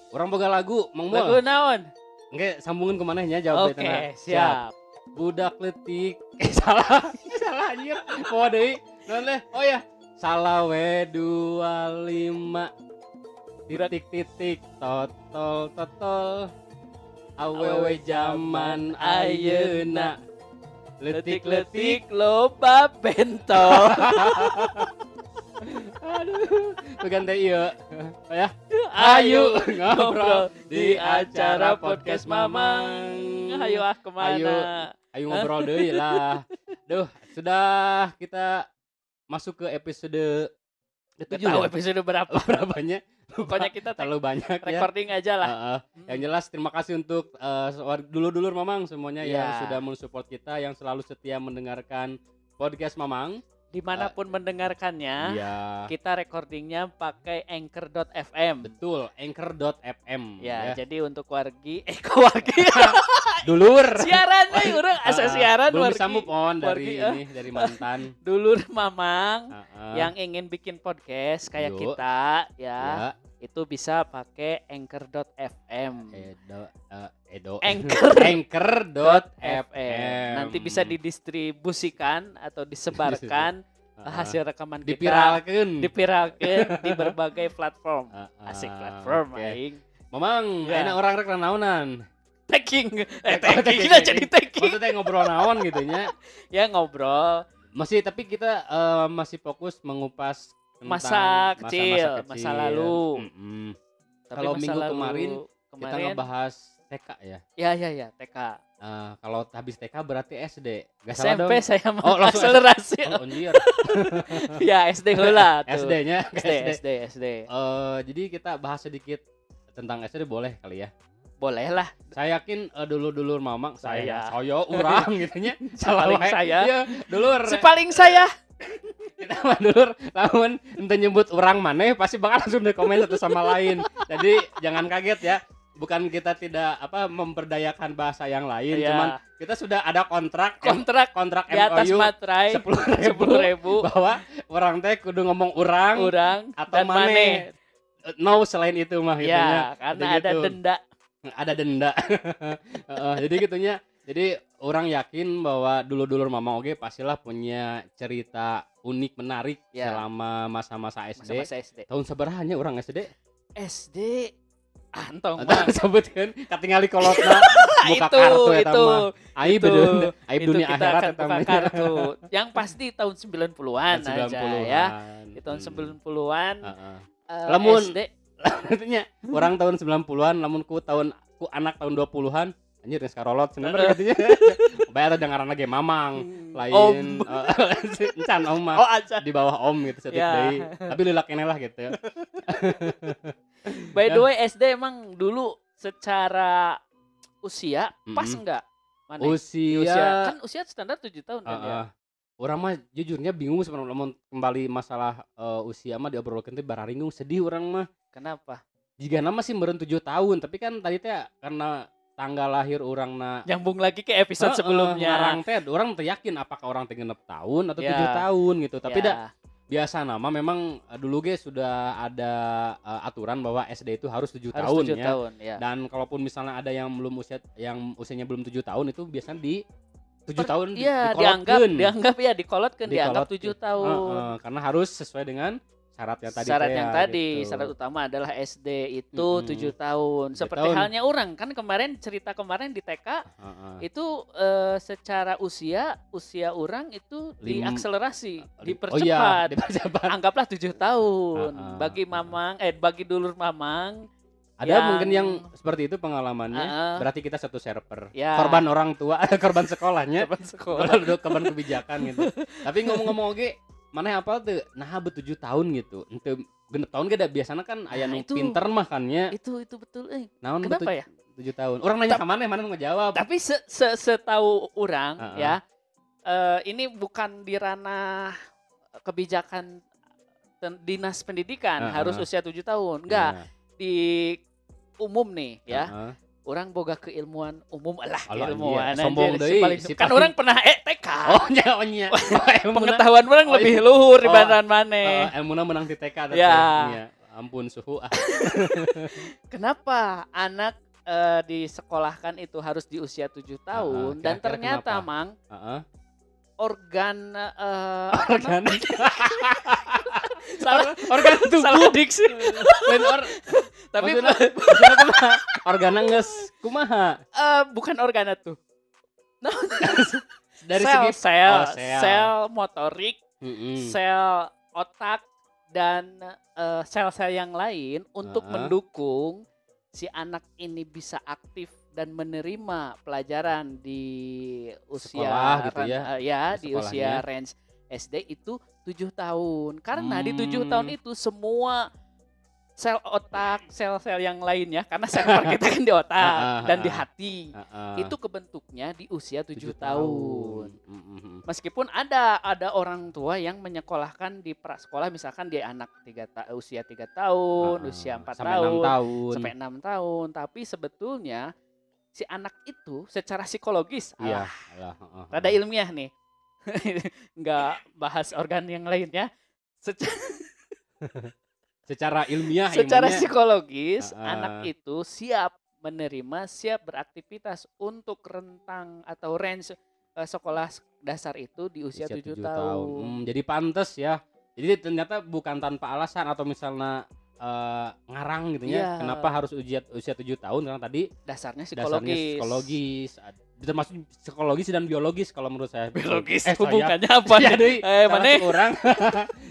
Orang boga lagu, Mang Mul. Lagu naon? Engke sambungin ke manehnya jawab Oke, teh. siap. Budak letik. Salah. Salah anjir. Poho deui. Naon teh? Oh ya. Salah we 25 titik totol awewe zaman ayeuna Letik-letik loba bentol. Aduh, ganti ieu. Ya. Ayo ngobrol di acara podcast Mamang. Ayo kemana? Ayo ngobrol deui lah. Duh, sudah kita masuk ke episode Gak tahu episode berapa. berapanya. Pokoknya kita terlalu banyak ya. recording aja lah. Yang jelas terima kasih untuk dulur-dulur Mamang semuanya yang sudah mensupport kita, yang selalu setia mendengarkan podcast Mamang. Dimanapun mendengarkannya, kita recordingnya pakai Anchor.fm. Betul, Anchor.fm. Ya, jadi untuk wargi, dulur. Siaran nih, orang asa siaran belum wargi. bisa move on dari mantan. Dulur Mamang yang ingin bikin podcast kayak kita, ya. Itu bisa pakai Anchor.fm. Anchor.fm. Nanti bisa didistribusikan atau disebarkan hasil rekaman kita. Dipiralkeun di berbagai platform. Asik platform aing. Mamang, enak orang rek naonan. Tagging kita jadi tagging. Maksudnya ngobrol naon gitu nya. Ya ngobrol. Masih tapi kita masih fokus mengupas masa kecil, masa lalu. Kalau minggu kemarin kita ngebahas TK ya. Ya, TK. Kalau habis TK berarti SD. Gak salah dong. SMP saya mau akselerasi. Ya SD heula tuh. SD-nya. SD. Jadi kita bahas sedikit tentang SD boleh kali ya. Boleh lah. Saya yakin dulur-dulur Mamang saya urang gitu nya. Paling saya. Iya, dulur. Si paling saya. Kita mah dulur lamun ente nyebut urang maneh pasti bakal langsung di komen satu sama lain. Jadi jangan kaget ya. Bukan kita tidak memperdayakan bahasa yang lain, cuman kita sudah ada kontrak di atas MOU materai 10.000 bahwa orang teh kudu ngomong urang atau maneh. No selain itu mah gitu ya. Karena ada gitu. Ada denda. Jadi gitunya. Jadi orang yakin bahwa dulur-dulur Mamang oge pastilah punya cerita unik menarik selama masa-masa SD. Tahun sabaraha nya orang SD? SD antong mah sebutkeun katingali kolotna buka kartu eta mah. Aib dunia akhirat eta mah. Kartu. Yang pasti tahun 90-an aja ya. Di tahun 90-an. Lamun SD artinya orang tahun 90-an lamun ku anak tahun 20-an anjir geus karolot sebenarnya katanya. Bayar dengaranna ge Mamang, lain encan om mah. Di bawah om gitu setik deui. Tapi lila keneh lah gitu. By the way SD emang dulu secara usia pas enggak? Mana? Usia kan usia standar 7 tahun kan ya. Orang mah jujurnya bingung sebenarnya kembali masalah usia mah diobrolkeun teh bararinggung sedih orang mah. Kenapa? Jika nama sih meureun 7 tahun, tapi kan tadi teh karena tanggal lahir urangna nyambung lagi ke episode sebelumnya. Ngarang teh orang teh yakin apakah orang teh 6 tahun atau 7 tahun gitu. Tapi biasa nama memang dulu ge sudah ada aturan bahwa SD itu harus 7 tahun ya. Dan kalaupun misalnya ada yang usianya belum 7 tahun itu biasanya di 7 tahun dianggap dikolotkeun dianggap 7 tahun. Karena harus sesuai dengan syarat yang tadi syarat utama adalah SD itu 7 tahun. Seperti halnya orang kan cerita kemarin di TK itu secara usia orang itu diakselerasi, dipercepat. Anggaplah 7 tahun. Bagi Mamang bagi dulur Mamang ada mungkin yang seperti itu pengalamannya. Berarti kita satu server. Korban orang tua, korban sekolahnya. Korban kebijakan gitu. Tapi ngomong-ngomong mana apa tuh 7 tahun gitu. Untuk genep tahun gak ada biasanya kan aya nu pinter mah kan nya. Itu betul Naon kenapa ya? 7 tahun. Orang nanya ke mana ngejawab. Tapi setahu orang ya ini bukan di ranah kebijakan dinas pendidikan harus usia 7 tahun. Enggak. Di umum nih ya. Orang boga keilmuan umum keilmuan sombong deui kan orang pernah TK. Oh nya. Pengetahuan orang lebih luhur dibanding maneh. Ilmuna menang di TK ya. Ampun suhu. Kenapa anak disekolahkan itu harus di usia 7 tahun dan ternyata kenapa? Mang organ organ tubuh salah diksi. Tapi organa geus kumaha? Bukan organa tuh. No. Dari sel motorik, sel otak dan sel-sel yang lain untuk mendukung si anak ini bisa aktif dan menerima pelajaran di usia gitu ya. Di usia range SD itu 7 tahun. Karena di 7 tahun itu semua sel otak, sel-sel yang lainnya, karena server kita kan di otak dan di hati, itu kebentuknya di usia 7 tahun. Meskipun ada orang tua yang menyekolahkan di prasekolah, misalkan dia anak usia 3 tahun, usia 4 tahun, sampai 6 tahun, tapi sebetulnya si anak itu secara psikologis, rada ilmiah nih, nggak bahas organ yang lain ya, secara ilmiah, secara psikologis anak itu siap menerima, siap beraktivitas untuk rentang atau range sekolah dasar itu di usia 7 tahun. Jadi pantas ya. Jadi ternyata bukan tanpa alasan atau misalnya ngarang gitu ya. Kenapa harus usia 7 tahun, karena tadi dasarnya psikologis. Termasuk psikologis dan biologis kalau menurut saya. Biologis hubungannya apa nih? Mana?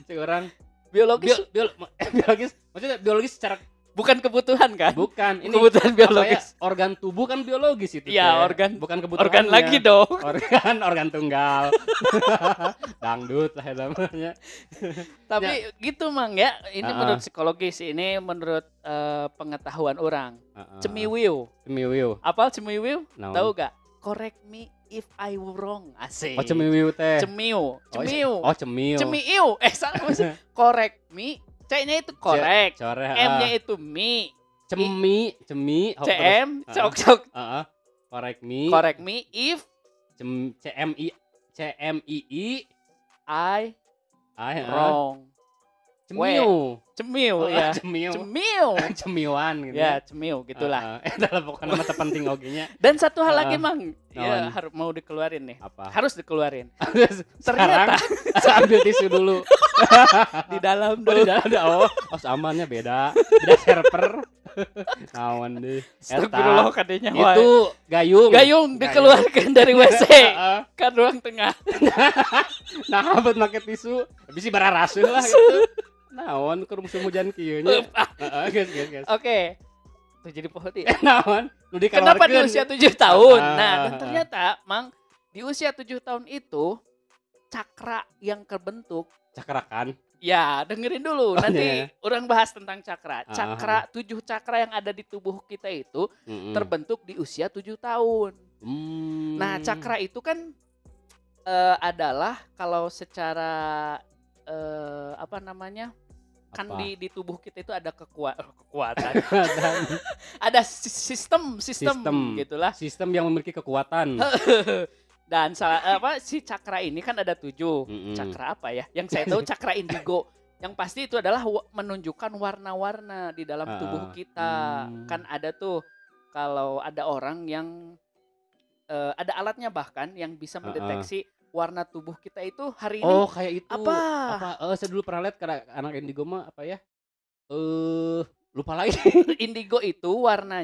Seorang biologis maksudnya biologis secara bukan kebutuhan kan? Bukan, ini kebutuhan biologis. Organ tubuh kan biologis itu. Iya, organ bukan kebutuhan. Organ lagi dong. Organ tunggal. Dangdut lah namanya. Tapi gitu Mang ya. Ini menurut psikologis, ini menurut pengetahuan orang. Cemiwiu. Apal cemiwiu? Tahu gak? Correct me if I wrong. Asik. Oh, cemiwiu teh. Cemiu. Oh, cemiu. Cemiu. Salah maksud. Correct me. C-nya itu correct. M-nya itu me. Cemi. CM. Cok. Correct me. Correct me if CMI I wrong. Cemiu ya. Cemiuan gitu. Ya, cemiu gitulah. Dalam pokoknya mata penting oge-nya. Dan satu hal lagi Mang, ya harus mau dikeluarin nih. Apa? Harus dikeluarin. Ternyata ambil tisu dulu. Di dalam dulu. Oh, amannya beda server. Naon deh. Astagfirullah kadenya itu gayung dikeluarkan dari WC ke ruang tengah. Nah, buat make tisu bisa bararasuh lah gitu. Naon keur musim hujan kieu nya. Guys. Oke. Tuh jadi pohon ya. Naon? Kenapa di usia 7 tahun? Nah, dan ternyata Mang di usia 7 tahun itu cakra yang terbentuk. Cakra kan? Ya, dengerin dulu. Nanti orang bahas tentang cakra. 7 cakra yang ada di tubuh kita itu terbentuk di usia 7 tahun. Nah, cakra itu kan adalah kalau secara kan di tubuh kita itu ada kekuatan. Ada sistem gitulah. Sistem yang memiliki kekuatan. Dan si cakra ini kan ada 7. Cakra apa ya? Yang saya tahu cakra indigo. Yang pasti itu adalah menunjukkan warna-warna di dalam tubuh kita. Kan ada tuh kalau ada orang yang ada alatnya bahkan yang bisa mendeteksi warna tubuh kita itu hari ini. Oh, kayak itu. Apa? Saya dulu pernah lihat anak indigo mah apa ya? Lupa lagi. Indigo itu warna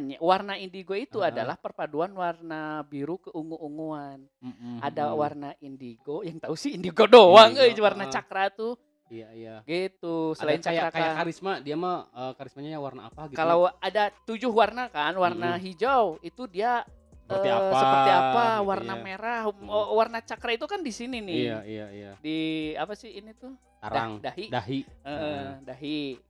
indigo itu adalah perpaduan warna biru ke ungu-unguan. Ada warna indigo, yang tahu sih indigo doang warna cakra tuh. Iya. Gitu. Selain ada kayak karisma, dia mah karismanya warna apa gitu. Kalau ada 7 warna kan, warna hijau itu dia seperti apa warna merah. Warna cakra itu kan di sini nih. Iya. Di apa sih ini tuh? Dahi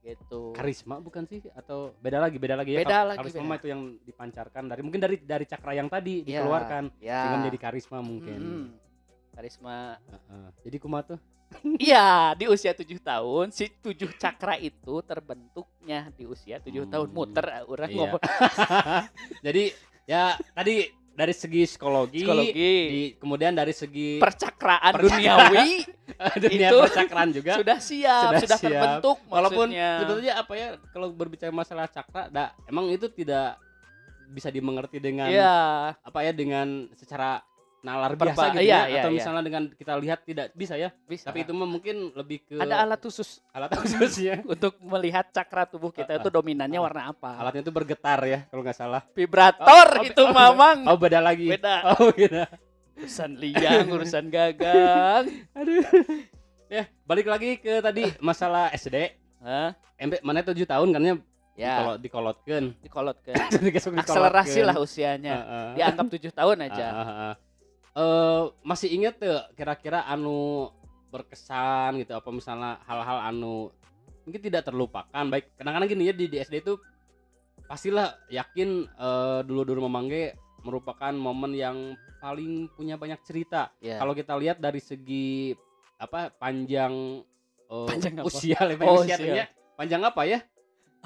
gitu. Karisma bukan sih, atau beda lagi ya? Karisma itu yang dipancarkan mungkin dari cakra yang tadi dikeluarkan sehingga menjadi karisma mungkin. Karisma. Jadi kumaha tuh? Iya, di usia 7 tahun si 7 cakra itu terbentuknya di usia 7 tahun. Muter orang ngomong. Jadi ya tadi dari segi psikologi. Kemudian dari segi percakraan duniawi dunia itu percakraan juga sudah siap. Terbentuk. Walaupun sebetulnya apa ya, kalau berbicara masalah cakra, emang itu tidak bisa dimengerti dengan apa ya, dengan secara nalar biasa gitu atau misalnya dengan kita lihat tidak bisa ya. Bisa. Tapi itu mah mungkin lebih ke ada alat khususnya untuk melihat cakra tubuh kita itu dominannya warna apa. Alatnya itu bergetar ya kalau nggak salah. Vibrator itu Mamang. Oh beda lagi. Beda. Oh gitu. Urusan liang, urusan gagang. Aduh. Ya, balik lagi ke tadi masalah SD. Mana 7 tahun kan ya. Kalau dikolotkeun. Akselerasi lah usianya. Dianggap 7 tahun aja. Masih inget tuh kira-kira anu berkesan gitu, apa misalnya hal-hal anu mungkin tidak terlupakan, baik kadang-kadang gini ya, di SD itu pastilah yakin dulu Mamangge merupakan momen yang paling punya banyak cerita. Kalau kita lihat dari segi apa panjang usia, usianya panjang apa ya?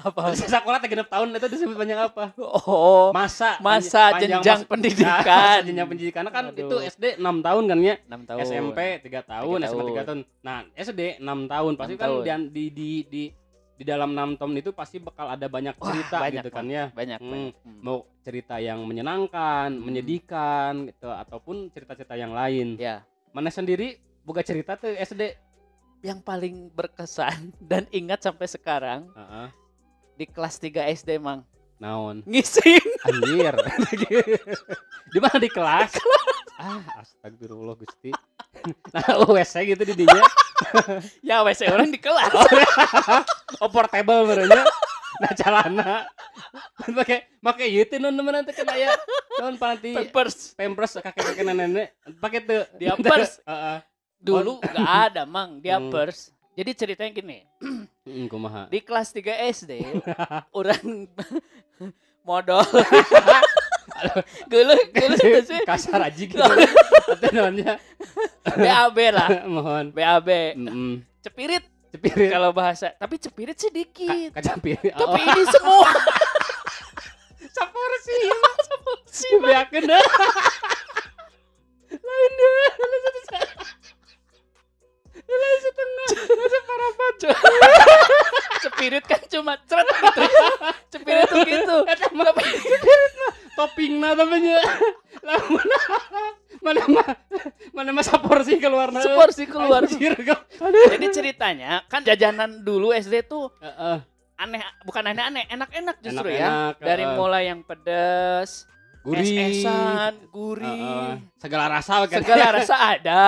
Apa sekolah 3 tahun itu disebut panjang apa? Masa jenjang pendidikan. Jenjang pendidikan kan itu SD 6 tahun kan ya? 6 tahun. SMP 3 tahun, SMA 3 tahun. Nah, SD 6 tahun pasti 6 kan tahun. Di dalam 6 tahun itu pasti bakal ada banyak cerita gitu kan ya. Banyak. Mau cerita yang menyenangkan, menyedihkan gitu, ataupun cerita-cerita yang lain. Ya. Mana sendiri buka cerita tuh SD yang paling berkesan dan ingat sampai sekarang. Di kelas 3 SD Mang. Naon? Ngising. Anjir. Di mana di kelas? Astagfirullah Gusti. Nah, WC gitu di dinya. Ya WC orang di kelas. Portable berenya. Nah calana. Pakai ieu teh non teman teh kena ya. Naon panti. Pampers kakek-kakek nenek. Pakai tuh diapers. Dulu enggak ada Mang, diapers. Jadi ceritanya gini. Kumaha. Di kelas 3 SD orang modal. Geuleuh sih. Kasar aja gitu. Atau namanya BAB lah. Mohon. BAB. Cepirit kalau bahasa. Tapi cepirit sedikit. Kacapirit. Tapi ini semua. Saporsi. Beakeun dah. Lain deh. Lain setengah. Masa parapat. Cepirit kan cuma ceret gitu. Cepirit tuh gitu. Tapi cepirit mah toppingna namanya. Mana mah saporsi keluar. Saporsi keluar. Jadi ceritanya kan jajanan dulu SD tuh aneh, bukan aneh-aneh, enak-enak justru ya. Dari mulai yang pedas, gurih, es-esan, gurih, segala rasa kan. Segala rasa ada.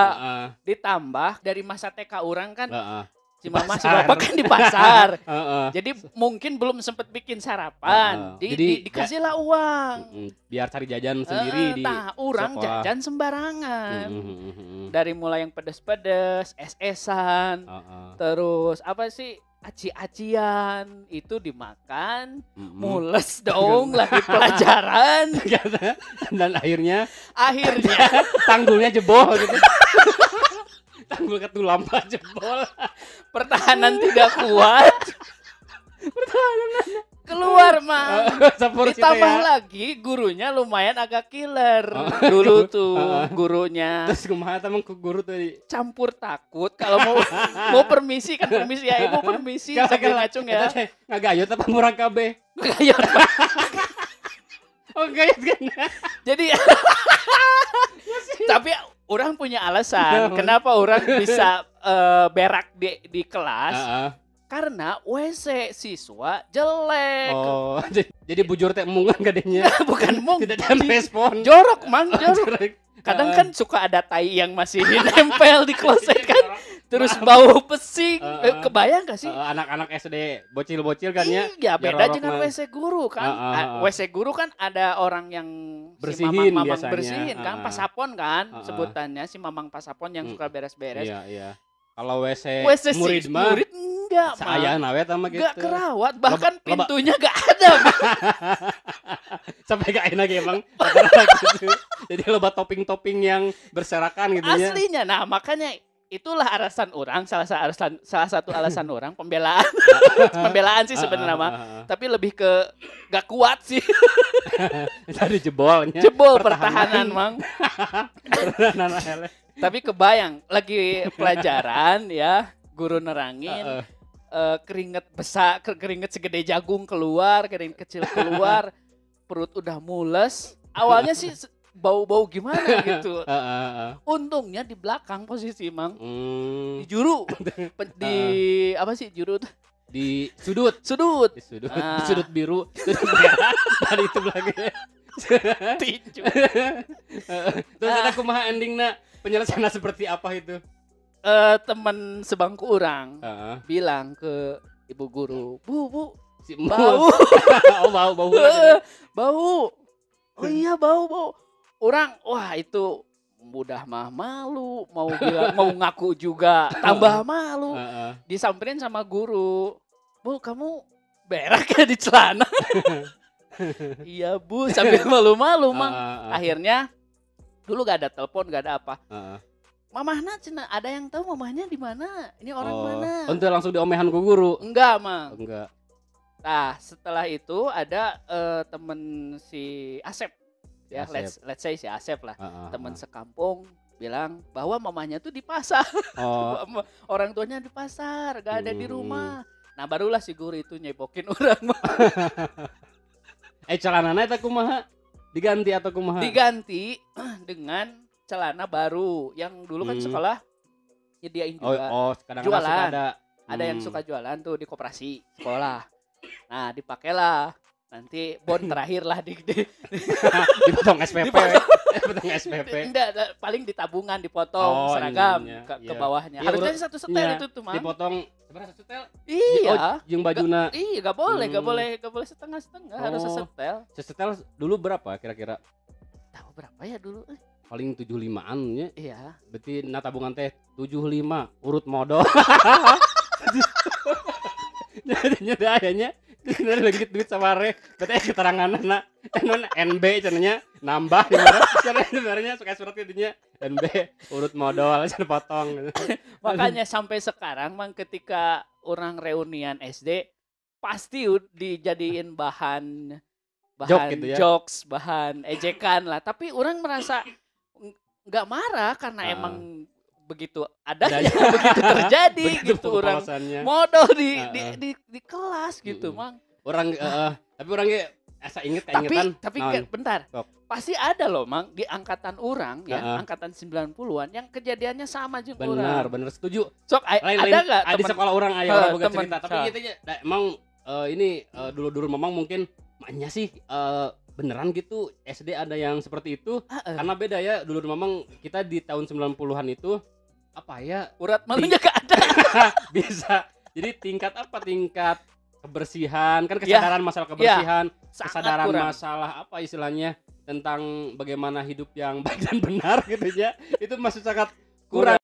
Ditambah dari masa TK orang kan si mama si bapak kan di pasar. Jadi mungkin belum sempat bikin sarapan. Jadi dikasihlah uang. Biar cari jajan sendiri di orang sekolah. Jajan sembarangan. Dari mulai yang pedas-pedas, es-esan, terus apa sih? Aci-acian itu dimakan, mules dong lagi pelajaran. Dan akhirnya tanggulnya jebol gitu. Tanggul ketulampa jebol. Pertahanan tidak kuat. Keluar mah. Ditambah lagi gurunya lumayan agak killer. Dulu tuh gurunya. Terus kumaha emang guru tadi? Campur takut kalau mau permisi kan permisi ya ibu permisi sambil ngacung ya. Ngagayot apa murang kabeh? Ngagayot. Oh gayot kan. Jadi tapi orang punya alasan kenapa orang bisa berak di kelas. Karena WC siswa jelek. Oh, jadi bujur teh mungan gadenya. Bukan mung. Tidak ada respon. Jorok, Mang, jorok. Kadang kan suka ada tai yang masih nempel di kloset kan. Terus bau pesing. Kebayang gak sih? Anak-anak SD bocil-bocil kan ya. Iya, beda dengan WC guru kan. WC guru kan ada orang yang bersihin, si mamang bersihin kan, pasapon kan sebutannya, si mamang pasapon yang suka beres-beres. Iya. Kalau WC murid mah enggak, saya nawet sama gitu. Enggak kerawat, bahkan pintunya enggak ada. Sampai gak enak ya, Bang. Gitu. Jadi loba topping-topping yang berserakan gitu ya. Aslinya. Nah, makanya itulah alasan orang, salah satu alasan orang pembelaan. Pembelaan sih sebenarnya mah. Tapi lebih ke gak kuat sih. Tadi jebolnya. Jebol pertahanan Mang. Tapi kebayang lagi pelajaran ya, guru nerangin keringet besar, keringet segede jagung keluar, keringet kecil keluar, perut udah mules. Awalnya sih bau-bau gimana gitu. Untungnya di belakang posisi Mang. Di juru. Di apa sih juru tuh? Di sudut. Di sudut biru. Sudut merah. Tadi itu lagi. Tinju. Terus ada kumaha endingnya penyelesaian seperti apa itu? Teman sebangku orang bilang ke ibu guru, Bu, si bau. Bau. Bau. Oh iya bau. Orang, wah itu mudah mah malu, mau bilang mau ngaku juga tambah malu. Disamperin sama guru, Bu kamu berak ya di celana? Iya Bu, sambil malu-malu Mang. Akhirnya dulu gak ada telepon, gak ada apa. Mamahna cina ada yang tahu mamahnya di mana? Ini orang mana? Untuk langsung diomehan ke guru? Enggak Mang. Enggak. Nah setelah itu ada temen si Asep. Ya, let's say si Asep lah, teman sekampung bilang bahwa mamanya tuh di pasar, orang tuanya di pasar, gak ada di rumah. Nah barulah si guru itu nyebokin orang. Celananya itu kumaha? Diganti atau kumaha? Diganti dengan celana baru, yang dulu kan sekolah nyediain juga. Jualan. Ada yang suka jualan tuh di koperasi sekolah. Nah dipakailah. Nanti bon terakhir lah dipotong SPP. Dipotong SPP. Enggak, paling di tabungan dipotong seragam ke bawahnya. Harusnya satu setel itu tuh, Mang. Dipotong seberapa setel? Iya. Jeung bajuna. Iya, enggak boleh setengah-setengah, harus setel. Setel dulu berapa kira-kira? Tahu berapa ya dulu? Paling 75-an nya. Iya. Berarti tabungan teh 75 urut modal. Jadinya ayahnya lagi duit saware, berarti keterangan anak non NB cenanya nambah di mana? Karena sebenarnya suka surat intinya NB urut modal saya potong. Makanya sampai sekarang Mang ketika orang reunian SD pasti dijadiin bahan gitu ya? Jokes, bahan ejekan lah. Tapi orang merasa nggak marah karena emang begitu adanya, begitu terjadi begitu orang modal di kelas gitu Mang. Orang tapi orangnya asa inget keingetan. Tapi bentar. Pasti ada loh Mang di angkatan orang ya, angkatan 90-an yang kejadiannya sama juga orang. Benar, setuju. Sok ada enggak di sekolah orang aya orang boga cerita, tapi gitu nya emang ini dulu memang mungkin maknya sih beneran gitu SD ada yang seperti itu. Karena beda ya, dulu memang kita di tahun 90-an itu apa ya, urat malunya gak ada. Bisa jadi tingkat kebersihan kan, kesadaran masalah kebersihan, kesadaran masalah apa istilahnya tentang bagaimana hidup yang baik dan benar gitu ya, itu masih sangat kurang.